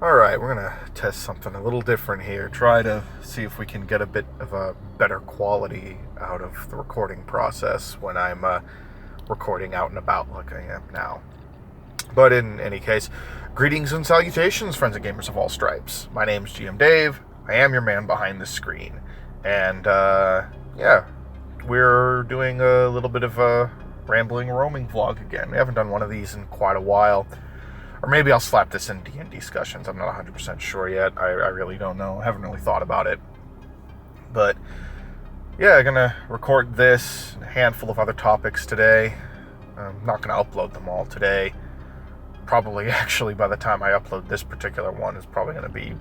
Alright, we're gonna test something a little different here. Try to see if we can get a bit of a better quality out of the recording process when I'm recording out and about like I am now. But in any case, greetings and salutations, friends and gamers of all stripes. My name's GM Dave. I am your man behind the screen. And, we're doing a little bit of a rambling, roaming vlog again. We haven't done one of these in quite a while. Or maybe I'll slap this in D&D discussions. I'm not 100% sure yet. I really don't know. I haven't really thought about it. But, yeah, I'm going to record this and a handful of other topics today. I'm not going to upload them all today. Probably, actually, by the time I upload this particular one, is probably going to be,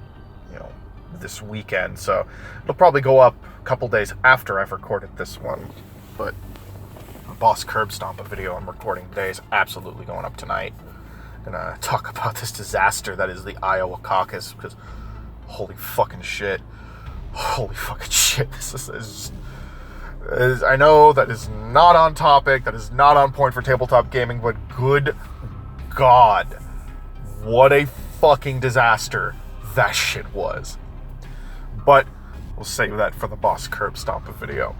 this weekend. So it'll probably go up a couple days after I've recorded this one. But the Boss Curb Stomp video I'm recording today is absolutely going up tonight. Gonna talk about this disaster that is the Iowa caucus, because holy fucking shit. This is I know that is not on topic, that is not on point for tabletop gaming, but good God, what a fucking disaster that shit was. But we'll save that for the Boss Curb Stomp video.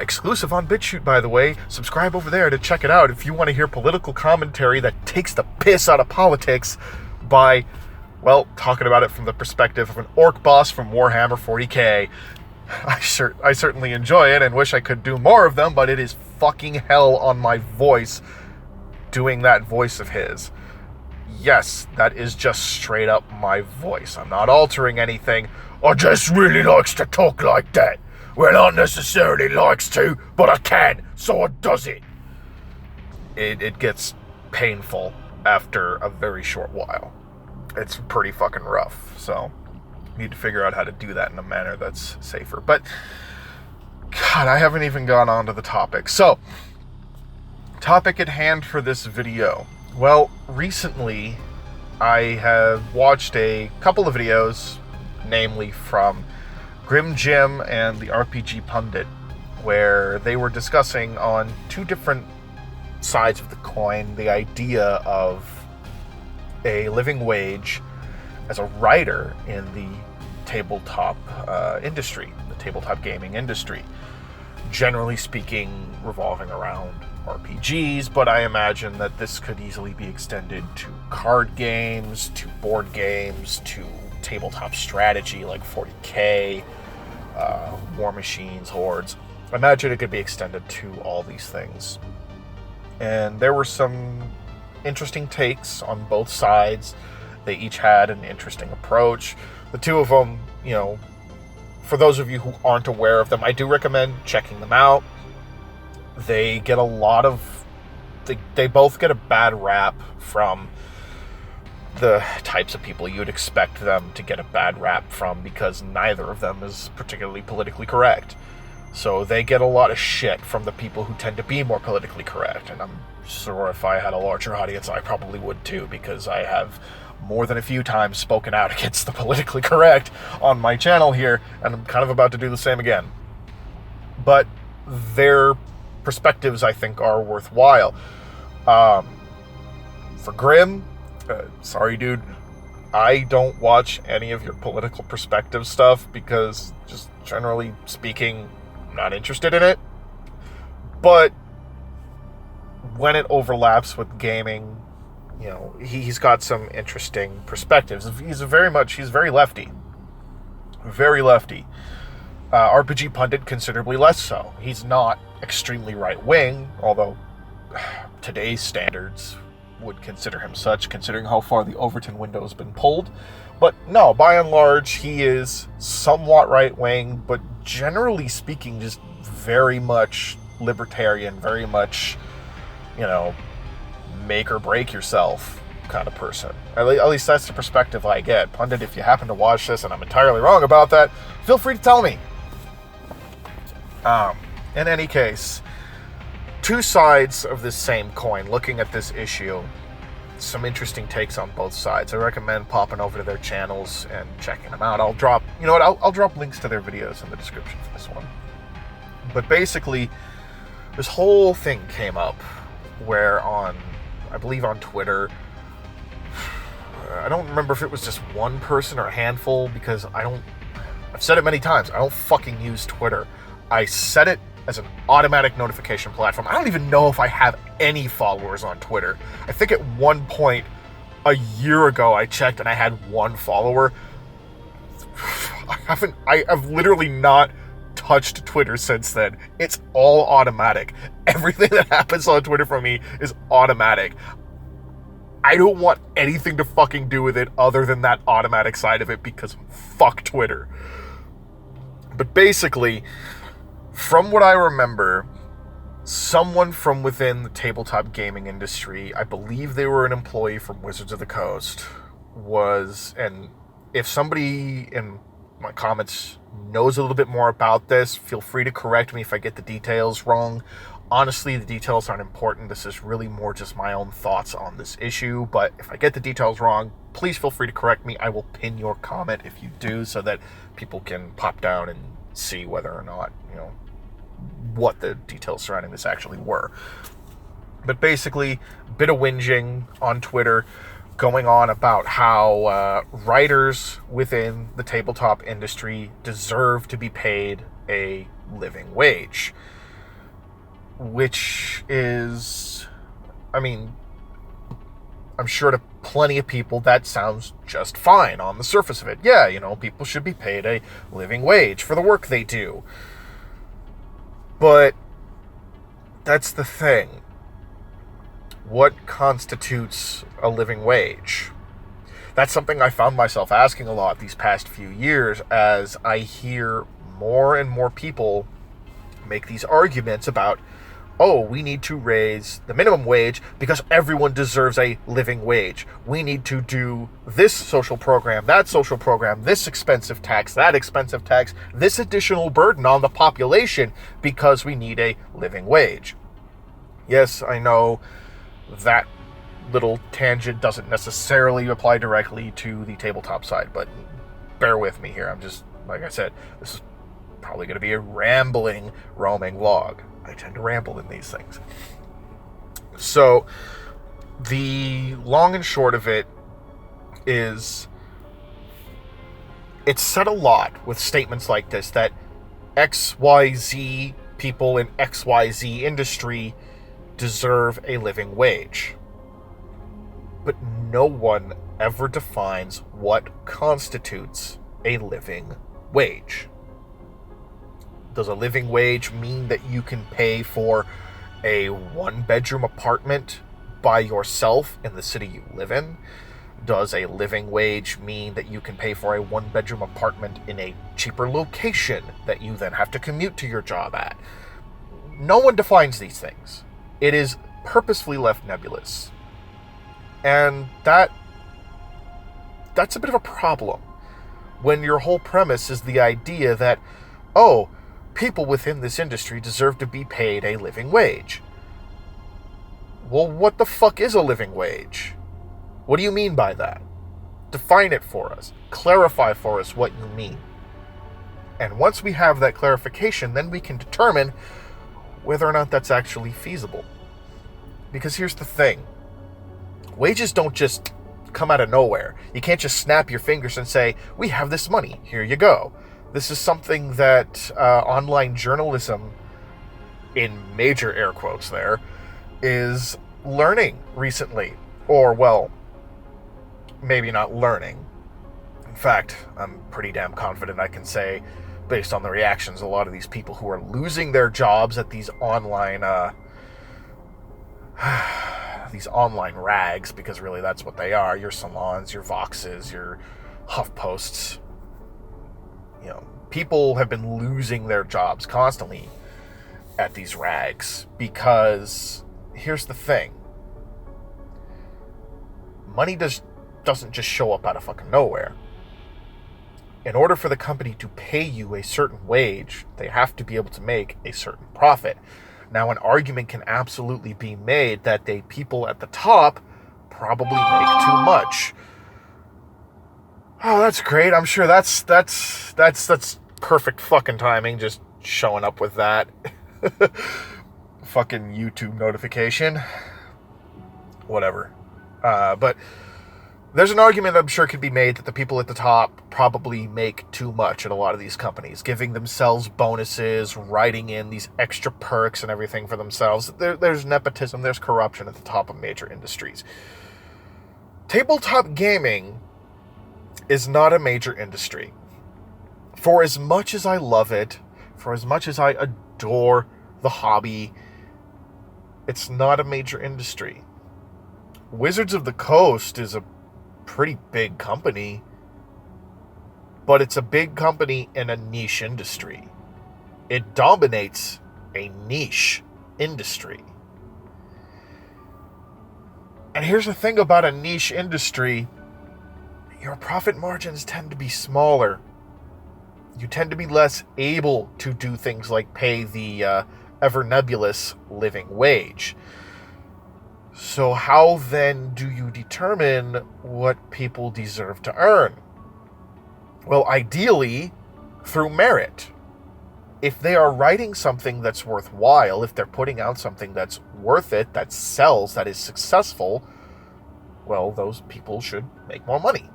Exclusive on BitChute, by the way. Subscribe over there to check it out if you want to hear political commentary that takes the piss out of politics by, talking about it from the perspective of an orc boss from Warhammer 40k. I certainly enjoy it and wish I could do more of them, but it is fucking hell on my voice doing that voice of his. Yes, that is just straight up my voice. I'm not altering anything. I just really likes to talk like that. Well, not necessarily likes to, but I can, so I does it. It gets painful after a very short while. It's pretty fucking rough, so need to figure out how to do that in a manner that's safer. But, God, I haven't even gone on to the topic. So, topic at hand for this video. Well, recently I have watched a couple of videos, namely from Grim Jim and the RPG Pundit, where they were discussing on two different sides of the coin the idea of a living wage as a writer in the tabletop industry, the tabletop gaming industry. Generally speaking, revolving around RPGs, but I imagine that this could easily be extended to card games, to board games, to tabletop strategy like 40k, War Machines, Hordes. I imagine it could be extended to all these things. And there were some interesting takes on both sides. They each had an interesting approach. The two of them, for those of you who aren't aware of them, I do recommend checking them out. They get a lot of... They both get a bad rap from the types of people you'd expect them to get a bad rap from, because neither of them is particularly politically correct. So they get a lot of shit from the people who tend to be more politically correct, and I'm sure if I had a larger audience I probably would too, because I have more than a few times spoken out against the politically correct on my channel here, and I'm kind of about to do the same again. But their perspectives, I think, are worthwhile. For Grim, sorry dude, I don't watch any of your political perspective stuff because, just generally speaking, I'm not interested in it. But when it overlaps with gaming, he's got some interesting perspectives. He's very lefty. Very lefty. RPG Pundit, considerably less so. He's not extremely right-wing, although today's standards would consider him such, considering how far the Overton window has been pulled. But no, by and large, he is somewhat right-wing, but generally speaking, just very much libertarian, very much, make or break yourself kind of person. At least that's the perspective I get. Pundit, if you happen to watch this and I'm entirely wrong about that, feel free to tell me. In any case, two sides of this same coin, looking at this issue, some interesting takes on both sides. I recommend popping over to their channels and checking them out. I'll drop links to their videos in the description for this one. But basically, this whole thing came up where I believe on Twitter, I don't remember if it was just one person or a handful, because I've said it many times, I don't fucking use Twitter. I set it as an automatic notification platform. I don't even know if I have any followers on Twitter. I think at one point a year ago I checked and I had one follower. I've literally not touched Twitter since then. It's all automatic. Everything that happens on Twitter for me is automatic. I don't want anything to fucking do with it other than that automatic side of it, because fuck Twitter. But basically, from what I remember, someone from within the tabletop gaming industry, I believe they were an employee from Wizards of the Coast, and if somebody in my comments knows a little bit more about this, feel free to correct me if I get the details wrong. Honestly, the details aren't important. This is really more just my own thoughts on this issue, but if I get the details wrong, please feel free to correct me. I will pin your comment if you do, so that people can pop down and see whether or not, what the details surrounding this actually were. But basically, a bit of whinging on Twitter going on about how writers within the tabletop industry deserve to be paid a living wage. Which is, I'm sure to plenty of people that sounds just fine on the surface of it. Yeah, people should be paid a living wage for the work they do. But that's the thing. What constitutes a living wage? That's something I found myself asking a lot these past few years, as I hear more and more people make these arguments about, oh, we need to raise the minimum wage because everyone deserves a living wage. We need to do this social program, that social program, this expensive tax, that expensive tax, this additional burden on the population because we need a living wage. Yes, I know that little tangent doesn't necessarily apply directly to the tabletop side, but bear with me here. I'm just, like I said, this is probably going to be a rambling, roaming vlog. I tend to ramble in these things. So, the long and short of it is, it's said a lot with statements like this, that XYZ people in XYZ industry deserve a living wage. But no one ever defines what constitutes a living wage. Does a living wage mean that you can pay for a one-bedroom apartment by yourself in the city you live in? Does a living wage mean that you can pay for a one-bedroom apartment in a cheaper location that you then have to commute to your job at? No one defines these things. It is purposefully left nebulous. And that's a bit of a problem when your whole premise is the idea that, oh, people within this industry deserve to be paid a living wage. Well, what the fuck is a living wage? What do you mean by that? Define it for us. Clarify for us what you mean. And once we have that clarification, then we can determine whether or not that's actually feasible. Because here's the thing. Wages don't just come out of nowhere. You can't just snap your fingers and say, we have this money, here you go. This is something that online journalism, in major air quotes there, is learning recently. Or, well, maybe not learning. In fact, I'm pretty damn confident I can say, based on the reactions, a lot of these people who are losing their jobs at these online rags, because really that's what they are, your salons, your Voxes, your HuffPosts. People have been losing their jobs constantly at these rags, because here's the thing. Money doesn't just show up out of fucking nowhere. In order for the company to pay you a certain wage, they have to be able to make a certain profit. Now, an argument can absolutely be made that the people at the top probably make too much. Oh, that's great. I'm sure that's perfect fucking timing, just showing up with that. Fucking YouTube notification. Whatever. But There's an argument I'm sure could be made that the people at the top probably make too much at a lot of these companies, giving themselves bonuses, writing in these extra perks and everything for themselves. There's nepotism, there's corruption at the top of major industries. Tabletop gaming is not a major industry. For as much as I love it, for as much as I adore the hobby, it's not a major industry. Wizards of the Coast is a pretty big company, but it's a big company in a niche industry. It dominates a niche industry. And here's the thing about a niche industry: your profit margins tend to be smaller. You tend to be less able to do things like pay the ever nebulous living wage. So how then do you determine what people deserve to earn? Well, ideally, through merit. If they are writing something that's worthwhile, if they're putting out something that's worth it, that sells, that is successful, well, those people should make more money.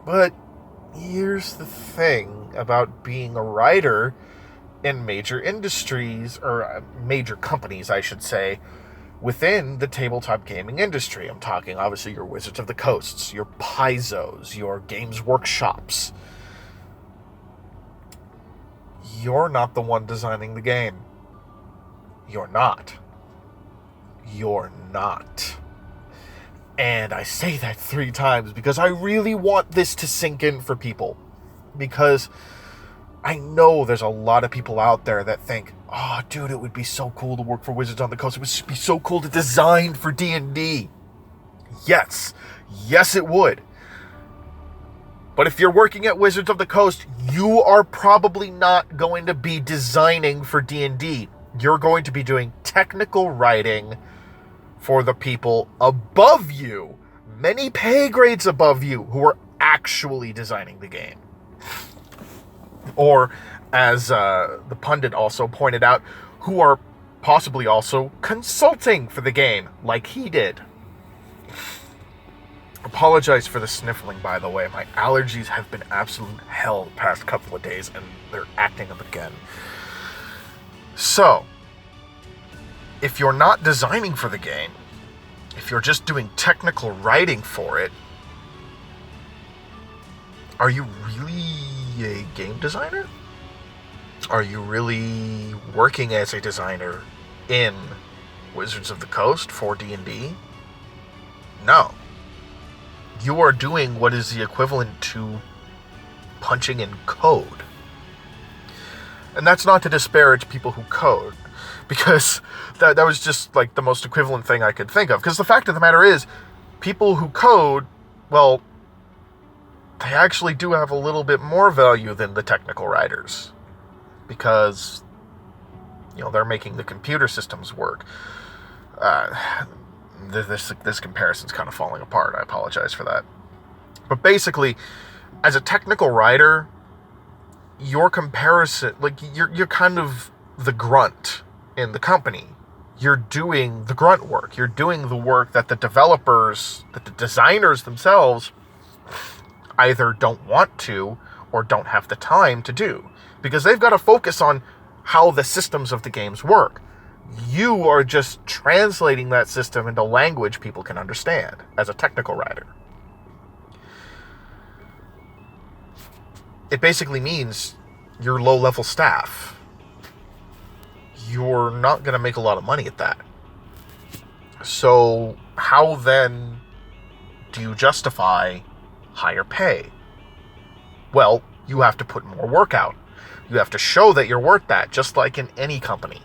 But here's the thing about being a writer in major industries, or major companies, I should say, within the tabletop gaming industry. I'm talking, obviously, your Wizards of the Coasts, your Paizos, your Games Workshops. You're not the one designing the game. You're not. You're not. And I say that 3 times because I really want this to sink in for people. Because I know there's a lot of people out there that think, oh, dude, it would be so cool to work for Wizards on the Coast. It would be so cool to design for D&D. Yes. Yes, it would. But if you're working at Wizards of the Coast, you are probably not going to be designing for D&D. You're going to be doing technical writing for the people above you, many pay grades above you, who are actually designing the game. Or, as the pundit also pointed out, who are possibly also consulting for the game, like he did. Apologize for the sniffling, by the way. My allergies have been absolute hell the past couple of days, and they're acting up again. So, if you're not designing for the game, if you're just doing technical writing for it, are you really a game designer? Are you really working as a designer in Wizards of the Coast for D&D? No. You are doing what is the equivalent to punching in code. And that's not to disparage people who code, because that was just like the most equivalent thing I could think of. Because the fact of the matter is, people who code, well, they actually do have a little bit more value than the technical writers, because, they're making the computer systems work. This comparison's kind of falling apart. I apologize for that. But basically, as a technical writer, your comparison, you're kind of the grunt in the company. You're doing the grunt work. You're doing the work that the developers, that the designers themselves either don't want to or don't have the time to do, because they've got to focus on how the systems of the games work. You are just translating that system into language people can understand as a technical writer. It basically means you're low-level staff. You're not going to make a lot of money at that. So how then do you justify higher pay? Well, you have to put more work out. You have to show that you're worth that, just like in any company.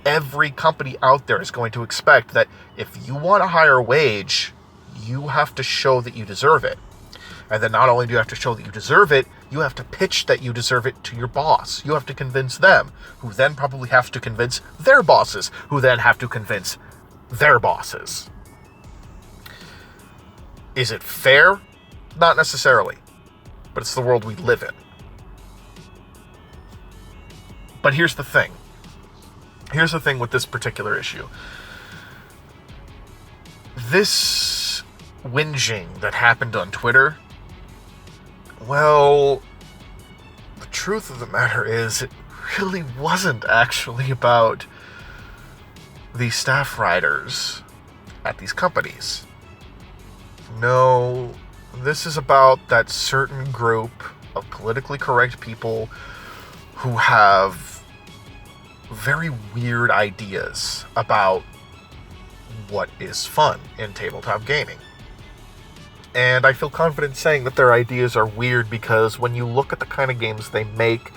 Every company out there is going to expect that if you want a higher wage, you have to show that you deserve it. And then not only do you have to show that you deserve it, you have to pitch that you deserve it to your boss. You have to convince them, who then probably have to convince their bosses, who then have to convince their bosses. Is it fair? Not necessarily. But it's the world we live in. But here's the thing. Here's the thing with this particular issue. This whinging that happened on Twitter, well, the truth of the matter is it really wasn't actually about the staff writers at these companies. No, this is about that certain group of politically correct people who have very weird ideas about what is fun in tabletop gaming. And I feel confident saying that their ideas are weird because when you look at the kind of games they make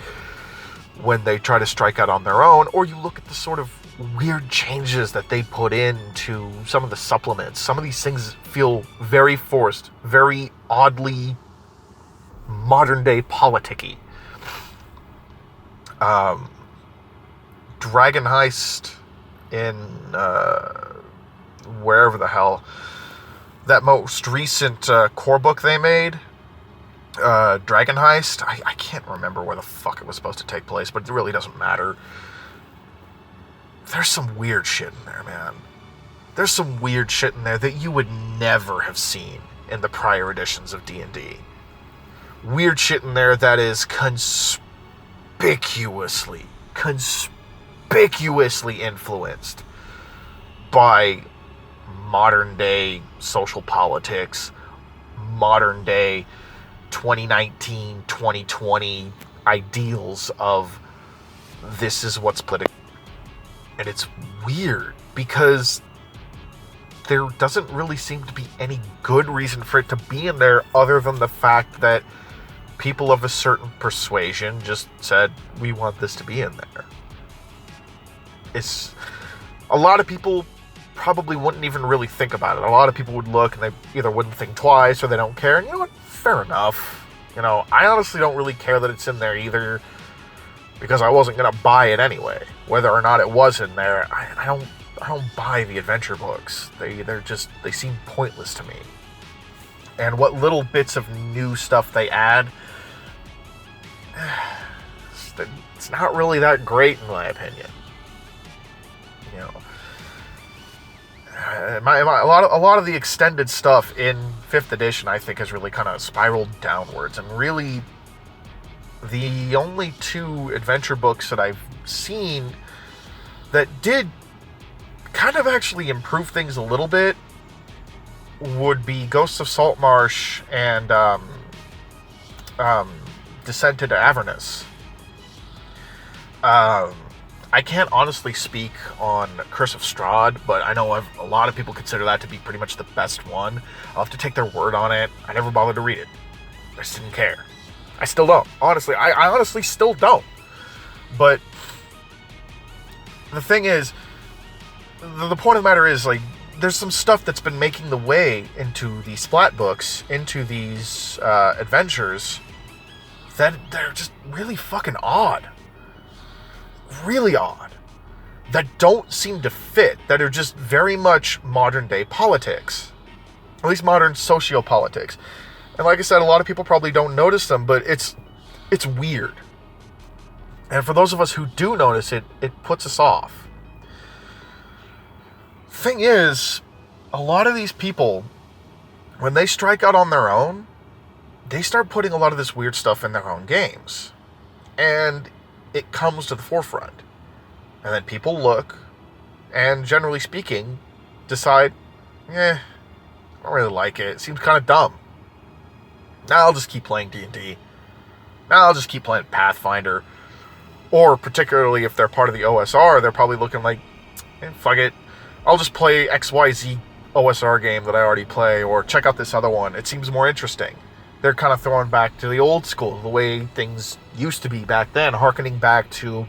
when they try to strike out on their own, or you look at the sort of weird changes that they put into some of the supplements, some of these things feel very forced, very oddly modern day politicky. Dragon Heist in wherever the hell, that most recent core book they made, Dragon Heist, I can't remember where the fuck it was supposed to take place, but it really doesn't matter. There's some weird shit in there, man. There's some weird shit in there that you would never have seen in the prior editions of D&D. Weird shit in there that is conspicuously influenced by modern day social politics, modern day 2019, 2020 ideals of this is what's political. And it's weird because there doesn't really seem to be any good reason for it to be in there other than the fact that people of a certain persuasion just said, we want this to be in there. It's a lot of people probably wouldn't even really think about it. A lot of people would look and they either wouldn't think twice or they don't care. And you know what? Fair enough. You know, I honestly don't really care that it's in there either because I wasn't going to buy it anyway. Whether or not it was in there, I don't buy the adventure books. They seem pointless to me. And what little bits of new stuff they add, it's not really that great in my opinion. You know, a lot of the extended stuff in 5th edition I think has really kind of spiraled downwards, and really the only 2 adventure books that I've seen that did kind of actually improve things a little bit would be Ghosts of Saltmarsh and Descent into Avernus. I can't honestly speak on Curse of Strahd, but I know a lot of people consider that to be pretty much the best one. I'll have to take their word on it. I never bothered to read it. I just didn't care. I still don't. Honestly, I honestly still don't. But the thing is, the point of the matter is, like, there's some stuff that's been making the way into these splat books, into these adventures, that they're just really fucking odd. Really odd. That don't seem to fit. That are just very much modern day politics. At least modern sociopolitics. And like I said, a lot of people probably don't notice them, but it's weird. And for those of us who do notice it, it puts us off. Thing is, a lot of these people, when they strike out on their own, they start putting a lot of this weird stuff in their own games. And it comes to the forefront. And then people look, and generally speaking, decide, I don't really like it. It seems kind of dumb. Now I'll just keep playing D&D. Now I'll just keep playing Pathfinder. Or particularly if they're part of the OSR, they're probably looking like, fuck it. I'll just play XYZ OSR game that I already play, or check out this other one. It seems more interesting. They're kind of throwing back to the old school, the way things used to be back then, harkening back to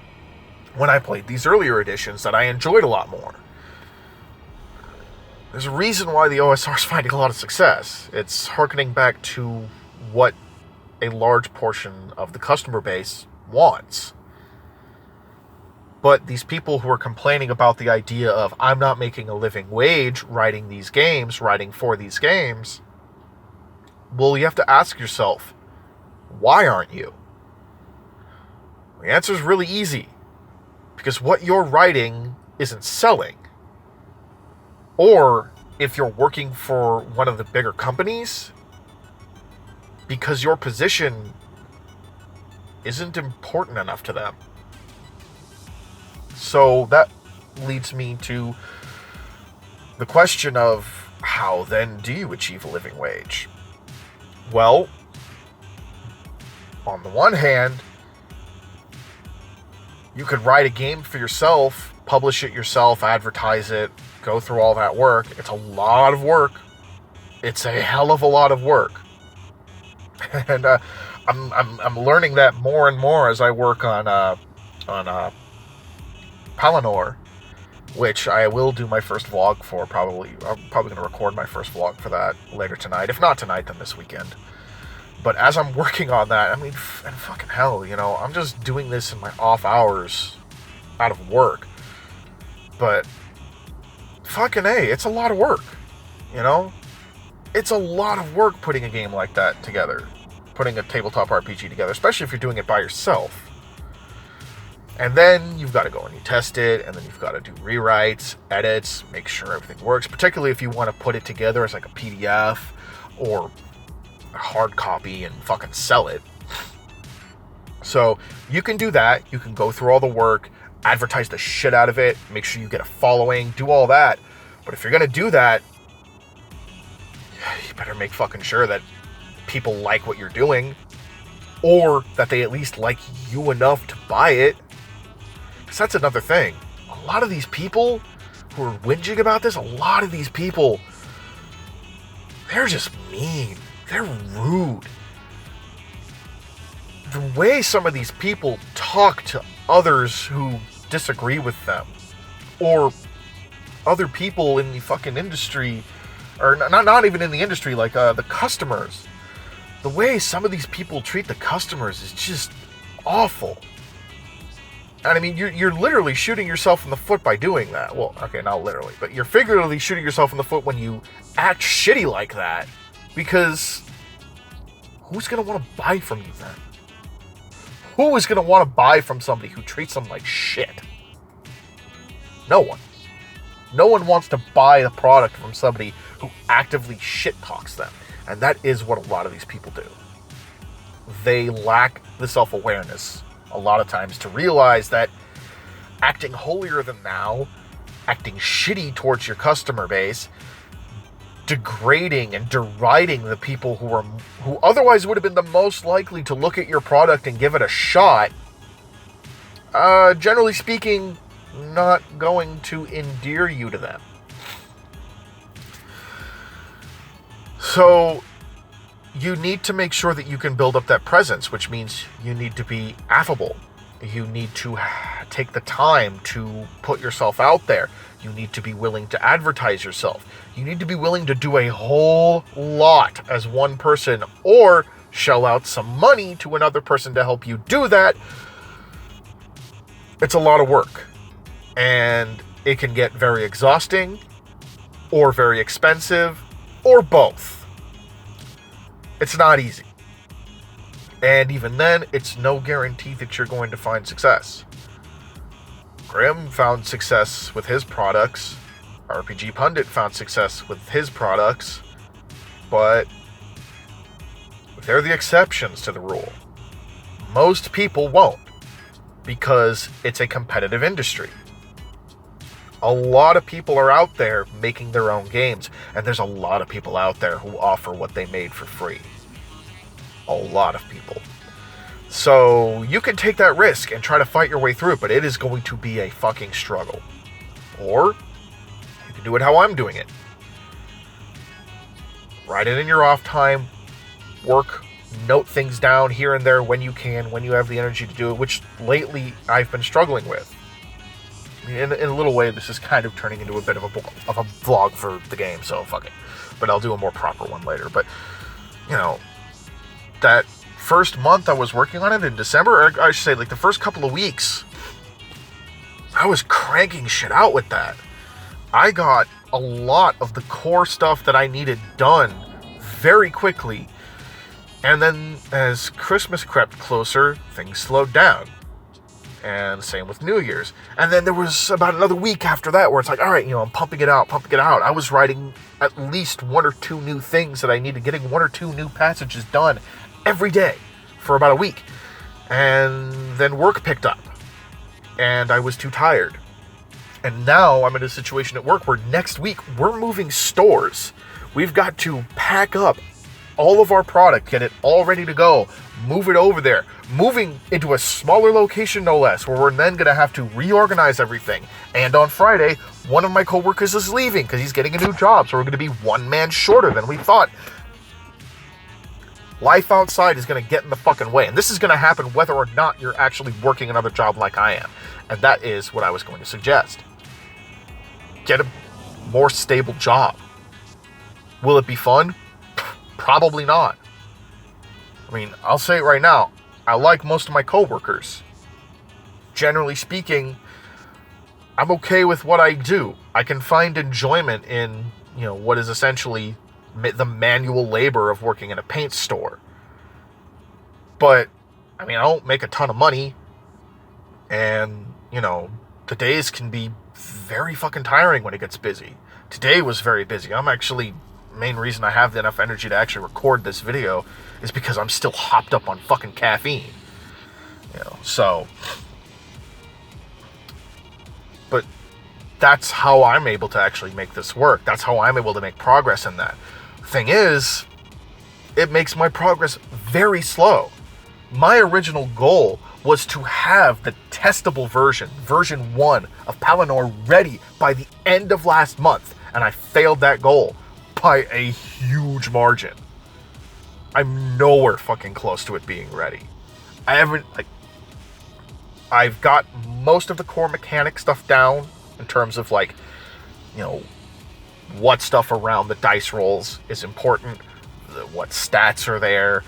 when I played these earlier editions that I enjoyed a lot more. There's a reason why the OSR is finding a lot of success. It's harkening back to what a large portion of the customer base wants. But these people who are complaining about the idea of, I'm not making a living wage writing these games, writing for these games, well, you have to ask yourself, why aren't you? The answer is really easy. Because what you're writing isn't selling. Or if you're working for one of the bigger companies, because your position isn't important enough to them. So that leads me to the question of, how then do you achieve a living wage? Well, on the one hand, you could write a game for yourself, publish it yourself, advertise it, go through all that work. It's a lot of work. It's a hell of a lot of work. And I'm learning that more and more as I work on Palinor, which I will do my first vlog for. I'm probably going to record my first vlog for that later tonight. If not tonight, then this weekend. But as I'm working on that, I mean, and fucking hell, you know, I'm just doing this in my off hours out of work. But fucking A, it's a lot of work, you know? It's a lot of work putting a game like that together. Putting a tabletop RPG together, especially if you're doing it by yourself. And then you've got to go and you test it, and then you've got to do rewrites, edits, make sure everything works, particularly if you want to put it together as like a PDF or a hard copy and fucking sell it. So you can do that. You can go through all the work, advertise the shit out of it, make sure you get a following, do all that. But if you're going to do that, you better make fucking sure that people like what you're doing, or that they at least like you enough to buy it. Because that's another thing. A lot of these people who are whinging about this, a lot of these people, they're just mean. They're rude. The way some of these people talk to others who disagree with them, or other people in the fucking industry, or not even in the industry, like the customers. The way some of these people treat the customers is just awful. And I mean, you're literally shooting yourself in the foot by doing that. Well, okay, not literally, but you're figuratively shooting yourself in the foot when you act shitty like that. Because who's going to want to buy from you then? Who is going to want to buy from somebody who treats them like shit? No one. No one wants to buy a product from somebody who actively shit talks them. And that is what a lot of these people do. They lack the self-awareness a lot of times to realize that acting holier than thou, acting shitty towards your customer base, degrading and deriding the people who otherwise would have been the most likely to look at your product and give it a shot, generally speaking, not going to endear you to them. So you need to make sure that you can build up that presence, which means you need to be affable. You need to take the time to put yourself out there. You need to be willing to advertise yourself. You need to be willing to do a whole lot as one person, or shell out some money to another person to help you do that. It's a lot of work, and it can get very exhausting, or very expensive, or both. It's not easy. And even then, it's no guarantee that you're going to find success. Grim found success with his products. RPG Pundit found success with his products. But they're the exceptions to the rule. Most people won't, because it's a competitive industry. A lot of people are out there making their own games, and there's a lot of people out there who offer what they made for free. A lot of people. So you can take that risk and try to fight your way through it, but it is going to be a fucking struggle. Or you can do it how I'm doing it. Write it in your off time, work, note things down here and there when you can, when you have the energy to do it, which lately I've been struggling with. In a little way, this is kind of turning into a bit of a vlog for the game, so fuck it. But I'll do a more proper one later. But, you know, that first month I was working on it in December, or I should say, like the first couple of weeks, I was cranking shit out with that. I got a lot of the core stuff that I needed done very quickly. And then as Christmas crept closer, things slowed down. And same with New Year's. And then there was about another week after that where it's like, all right, I'm pumping it out. I was writing at least 1 or 2 new things that I needed, getting 1 or 2 new passages done every day for about a week. And then work picked up. And I was too tired. And now I'm in a situation at work where next week we're moving stores. We've got to pack up all of our product, get it all ready to go, move it over there, moving into a smaller location no less, where we're then going to have to reorganize everything. And on Friday, one of my coworkers is leaving because he's getting a new job, so we're going to be 1 man shorter than we thought. Life outside is going to get in the fucking way, and this is going to happen whether or not you're actually working another job like I am. And that is what I was going to suggest. Get a more stable job. Will it be fun? Probably not. I mean, I'll say it right now. I like most of my coworkers. Generally speaking, I'm okay with what I do. I can find enjoyment in, what is essentially the manual labor of working in a paint store. But, I mean, I don't make a ton of money. And, the days can be very fucking tiring when it gets busy. Today was very busy. Main reason I have enough energy to actually record this video is because I'm still hopped up on fucking caffeine. So. But that's how I'm able to actually make this work. That's how I'm able to make progress in that. Thing is, it makes my progress very slow. My original goal was to have the testable version 1 of Palinor ready by the end of last month, and I failed that goal by a huge margin. I'm nowhere fucking close to it being ready. I've got most of the core mechanic stuff down in terms of what stuff around the dice rolls is important, what stats are there,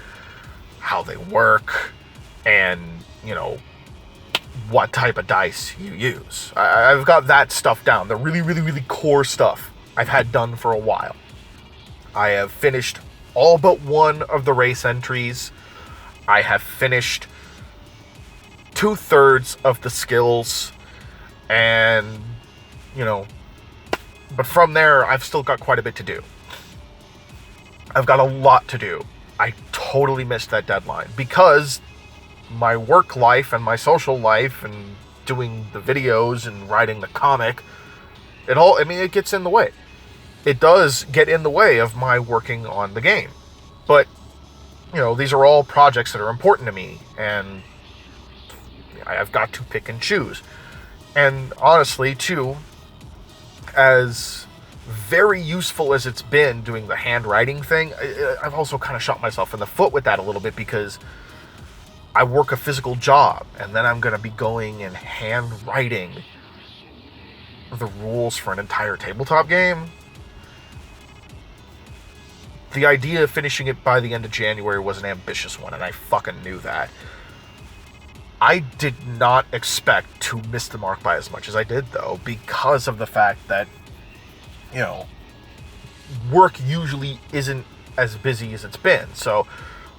how they work, and, what type of dice you use. I've got that stuff down. The really, really, really core stuff I've had done for a while. I have finished all but 1 of the race entries. I have finished 2/3 of the skills. And, but from there, I've still got quite a bit to do. I've got a lot to do. I totally missed that deadline because my work life and my social life and doing the videos and writing the comic, it gets in the way. It does get in the way of my working on the game. But, these are all projects that are important to me, and I've got to pick and choose. And honestly, too, as very useful as it's been doing the handwriting thing, I've also kind of shot myself in the foot with that a little bit because I work a physical job, and then I'm going to be going and handwriting the rules for an entire tabletop game. The idea of finishing it by the end of January was an ambitious one, and I fucking knew that. I did not expect to miss the mark by as much as I did, though, because of the fact that, work usually isn't as busy as it's been. So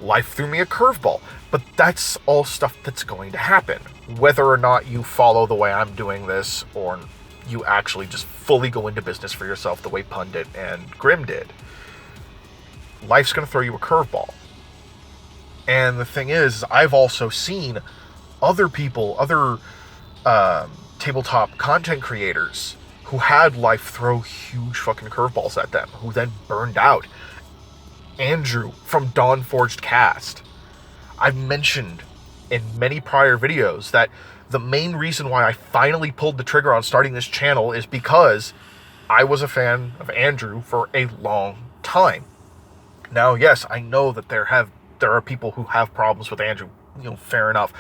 life threw me a curveball. But that's all stuff that's going to happen. Whether or not you follow the way I'm doing this, or you actually just fully go into business for yourself the way Pundit and Grim did. Life's going to throw you a curveball. And the thing is, I've also seen other people, other tabletop content creators who had life throw huge fucking curveballs at them, who then burned out. Andrew from Dawn Forged Cast. I've mentioned in many prior videos that the main reason why I finally pulled the trigger on starting this channel is because I was a fan of Andrew for a long time. Now, yes, I know that there are people who have problems with Andrew. Fair enough.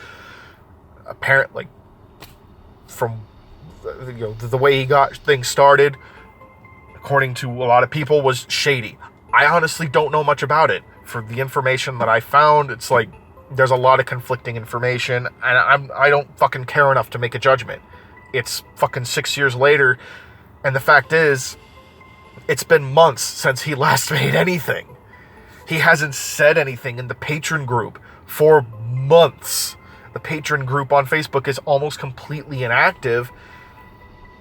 Apparently, from the way he got things started, according to a lot of people, was shady. I honestly don't know much about it. For the information that I found, it's like there's a lot of conflicting information, and I don't fucking care enough to make a judgment. It's fucking 6 years later, and the fact is, it's been months since he last made anything. He hasn't said anything in the patron group for months. The patron group on Facebook is almost completely inactive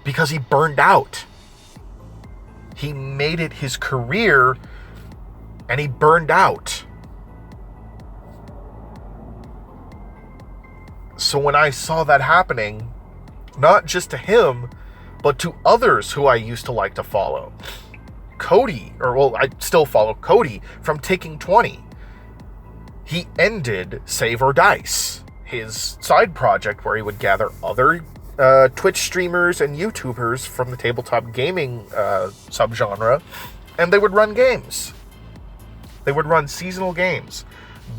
because he burned out. He made it his career and he burned out. So when I saw that happening, not just to him, but to others who I used to like to follow. Cody, I still follow Cody from Taking 20. He ended Save or Dice, his side project where he would gather other Twitch streamers and YouTubers from the tabletop gaming subgenre, and they would run games. They would run seasonal games,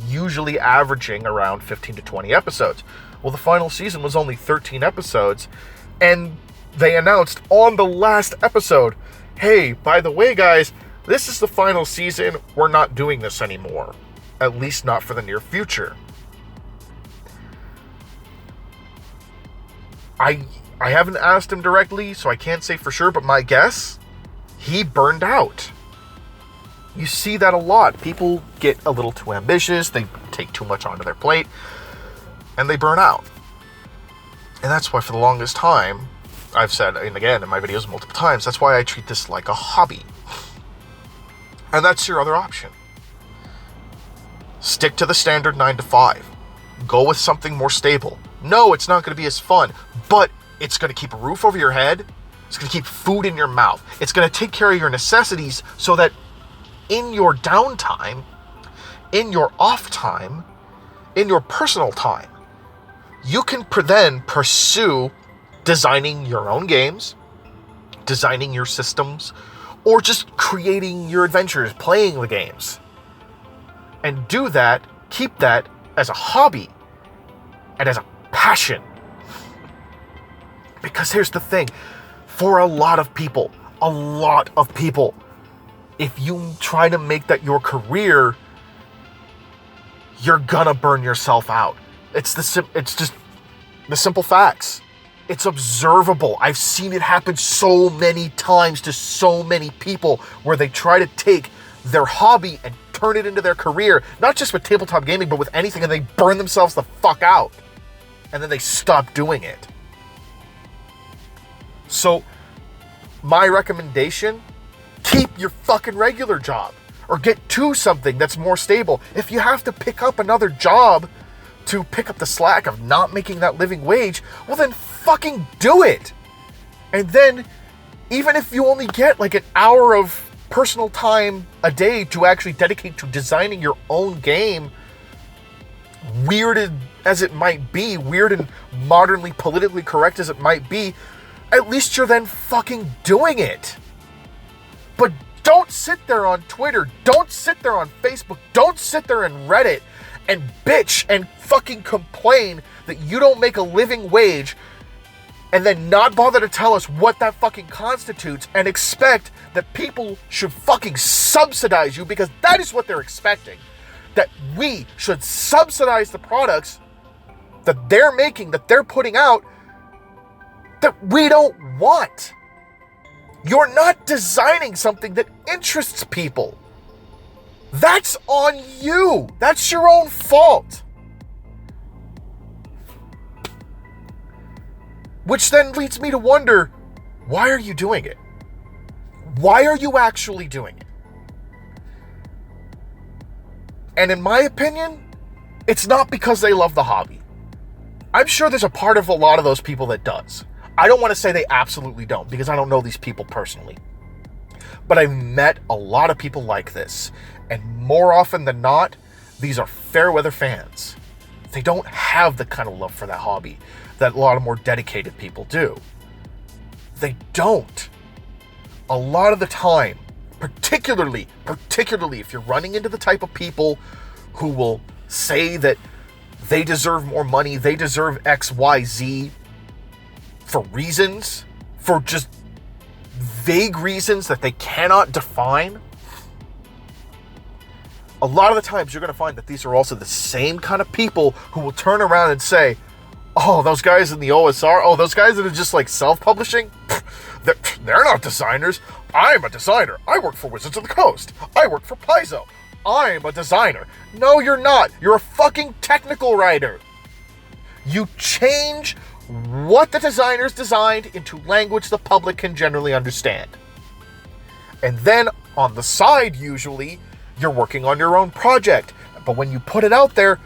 usually averaging around 15 to 20 episodes. Well, the final season was only 13 episodes, and they announced on the last episode, hey, by the way, guys, this is the final season. We're not doing this anymore. At least not for the near future. I haven't asked him directly, so I can't say for sure, but my guess, he burned out. You see that a lot. People get a little too ambitious, they take too much onto their plate, and they burn out. And that's why for the longest time, I've said, and again in my videos multiple times, that's why I treat this like a hobby. And that's your other option. Stick to the standard 9 to 5. Go with something more stable. No, it's not going to be as fun, but it's going to keep a roof over your head. It's going to keep food in your mouth. It's going to take care of your necessities so that in your downtime, in your off time, in your personal time, you can then pursue designing your own games, designing your systems, or just creating your adventures, playing the games. And do that, keep that as a hobby and as a passion. Because here's the thing, for a lot of people, if you try to make that your career, you're gonna burn yourself out. It's just the simple facts. It's observable. I've seen it happen so many times to so many people where they try to take their hobby and turn it into their career, not just with tabletop gaming, but with anything, and they burn themselves the fuck out. And then they stop doing it. So, my recommendation, keep your fucking regular job. Or get to something that's more stable. If you have to pick up another job to pick up the slack of not making that living wage, well then fucking do it. And then, even if you only get like an hour of personal time a day to actually dedicate to designing your own game, weird as it might be, weird and modernly politically correct as it might be, at least you're then fucking doing it. But don't sit there on Twitter, don't sit there on Facebook, don't sit there on Reddit and bitch and fucking complain that you don't make a living wage and then not bother to tell us what that fucking constitutes and expect that people should fucking subsidize you, because that is what they're expecting. That we should subsidize the products that they're making, that they're putting out, that we don't want. You're not designing something that interests people. That's on you. That's your own fault. Which then leads me to wonder, why are you doing it? Why are you actually doing it? And in my opinion, it's not because they love the hobby. I'm sure there's a part of a lot of those people that does. I don't want to say they absolutely don't, because I don't know these people personally. But I've met a lot of people like this. And more often than not, these are fair weather fans. They don't have the kind of love for that hobby that a lot of more dedicated people do. They don't. A lot of the time, particularly if you're running into the type of people who will say that they deserve more money, they deserve X, Y, Z, for reasons, for just vague reasons that they cannot define. A lot of the times you're going to find that these are also the same kind of people who will turn around and say, oh, those guys in the OSR, oh, those guys that are just like self-publishing, they're not designers. I'm a designer. I work for Wizards of the Coast. I work for Paizo. I'm a designer. No, you're not. You're a fucking technical writer. You change what the designers designed into language the public can generally understand. And then on the side, usually, you're working on your own project. But when you put it out there,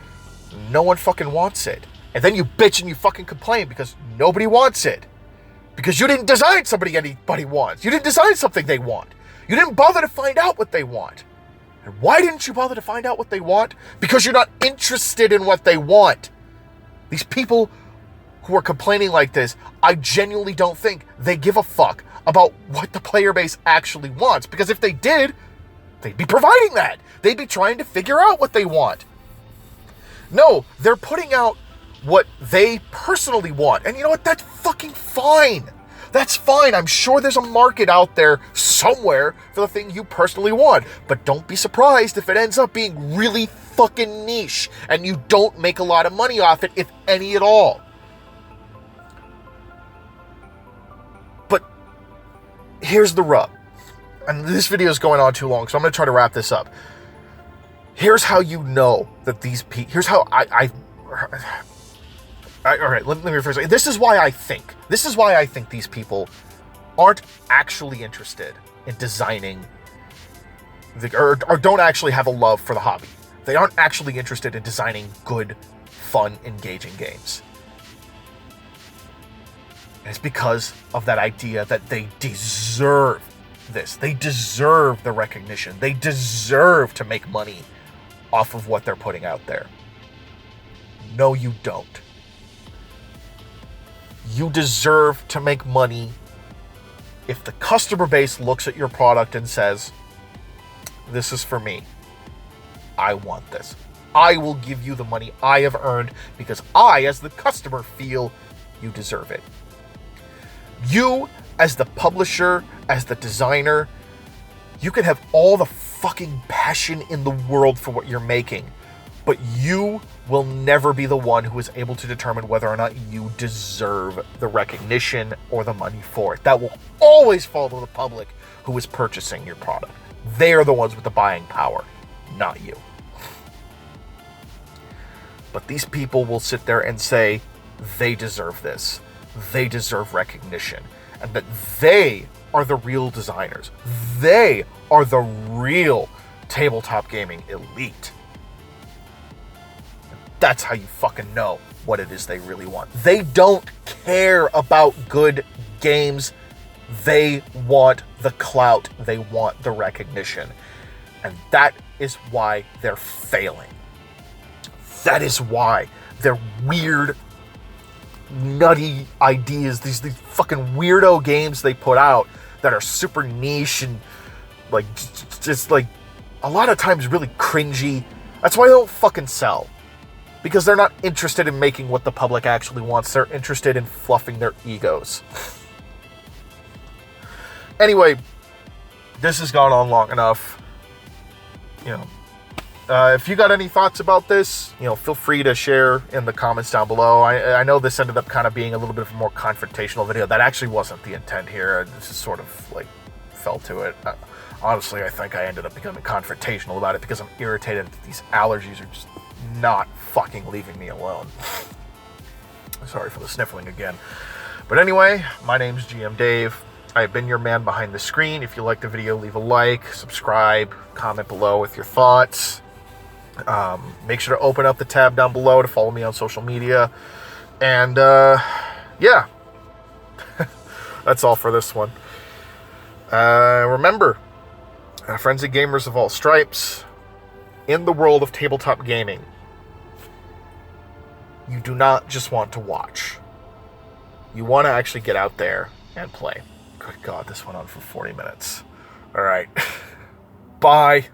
no one fucking wants it. And then you bitch and you fucking complain because nobody wants it. Because you didn't design somebody anybody wants. You didn't design something they want. You didn't bother to find out what they want. And why didn't you bother to find out what they want? Because you're not interested in what they want. These people who are complaining like this, I genuinely don't think they give a fuck about what the player base actually wants. Because if they did, they'd be providing that. They'd be trying to figure out what they want. No, they're putting out what they personally want. And you know what? That's fucking fine. That's fine. I'm sure there's a market out there somewhere for the thing you personally want. But don't be surprised if it ends up being really fucking niche and you don't make a lot of money off it, if any at all. But here's the rub. And this video is going on too long, so I'm going to try to wrap this up. Here's how you know that these people... Here's how all right, let me rephrase. This is why I think these people aren't actually interested in designing, or don't actually have a love for the hobby. They aren't actually interested in designing good, fun, engaging games. And it's because of that idea that they deserve this. They deserve the recognition. They deserve to make money off of what they're putting out there. No, you don't. You deserve to make money if the customer base looks at your product and says, this is for me. I want this. I will give you the money I have earned because I, as the customer, feel you deserve it. You, as the publisher, as the designer, you can have all the fucking passion in the world for what you're making, but you will never be the one who is able to determine whether or not you deserve the recognition or the money for it. That will always fall to the public who is purchasing your product. They are the ones with the buying power, not you. But these people will sit there and say they deserve this. They deserve recognition. And that they are the real designers. They are the real tabletop gaming elite. That's how you fucking know what it is they really want. They don't care about good games. They want the clout. They want the recognition. And that is why they're failing. That is why their weird, nutty ideas, these fucking weirdo games they put out that are super niche and like just like a lot of times really cringy. That's why they don't fucking sell. Because they're not interested in making what the public actually wants. They're interested in fluffing their egos. Anyway, this has gone on long enough. You know, if you got any thoughts about this, you know, feel free to share in the comments down below. I know this ended up kind of being a little bit of a more confrontational video. That actually wasn't the intent here. This just sort of like fell to it. Honestly, I think I ended up becoming confrontational about it because I'm irritated that these allergies are just not fucking leaving me alone. Sorry for the sniffling again. But anyway, my name's GM Dave. I have been your man behind the screen. If you like the video, leave a like, subscribe, comment below with your thoughts. Make sure to open up the tab down below to follow me on social media. And yeah, that's all for this one. Remember, friends and gamers of all stripes, in the world of tabletop gaming, you do not just want to watch. You want to actually get out there and play. Good God, this went on for 40 minutes. All right. Bye.